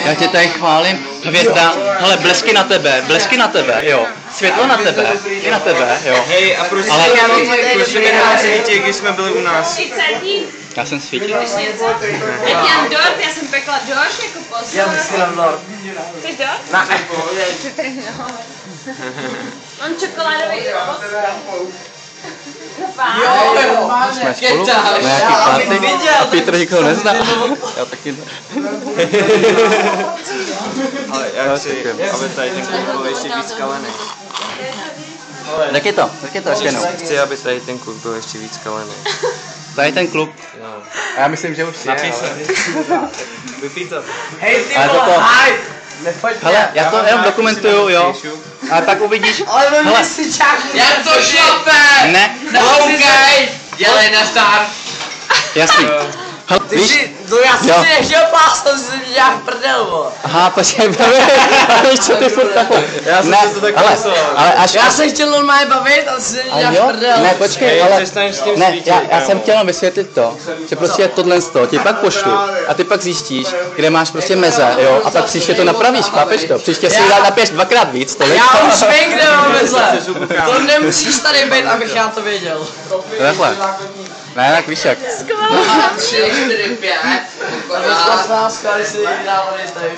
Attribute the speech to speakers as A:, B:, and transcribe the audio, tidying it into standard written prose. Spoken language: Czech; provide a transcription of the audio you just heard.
A: Já tě tady chválím. Hvězda, hele, blesky na tebe, jo. Světlo na tebe, i na tebe, jo.
B: Hej, a proč jsi nedal svítit, když jsme byli u nás?
A: Já jsem svítil.
C: Já mám dort, já jsem pekla dort jako posel.
D: Já bych chtěl dort.
C: Chceš dort?
D: Ne.
C: No. Mám čokoládový dort.
D: Jo,
A: Jsme spolu na nějaký party a Petr nikoho nezná. Já taky ne.
B: Ale já chci, aby tady ten klub byl ještě víc kalený.
A: Tak je to ještě jednou.
B: Chci, aby tady ten klub byl ještě víc kalený.
A: Tady ten klub.
B: Jo.
A: A já myslím, že už je, ale...
B: Vypij to.
D: Hej, ty
A: Ale
D: vole,
A: toto-
D: haj! Nepojď
A: Hele, já to jenom dokumentuju, jo. A pak uvidíš.
D: Ale vem
A: Hele.
D: si čáku.
E: Jak to šlape!
A: Ne,
E: Koukej! Dělej na start!
A: jasný. Hele,
D: Ty
A: víš?
D: si, no já jsem
A: Jo.
D: si nechtěl plásnout, že jsem dělal prdel, vole.
A: Aha, počkej, víš, co ty furt takhle.
B: Já jsem si to tak
A: ale,
B: myslel.
A: ale až...
D: Já se chtěl normálně bavit, ale si
A: Ale
D: dělal
A: jo,
D: prdel.
A: ne, počkej,
B: Hej,
A: ale...
B: přestaň s tím
A: Ne,
B: svítit,
A: já jsem
B: kámo.
A: chtěl vysvětlit to, že prostě tohle z toho ti pak pošlu a ty pak zjistíš, kde máš prostě meze, jo, a pak příště to napravíš, chápeš to? Příště si napiješ dvakrát víc, tolik.
D: Já už vím, kde mám meze. To nemusíš tady být, abych já to věděl.
A: Takhle. Ne, tak víš jak.
E: No a 3, 4, 5.
D: A 16, když si dávali tady.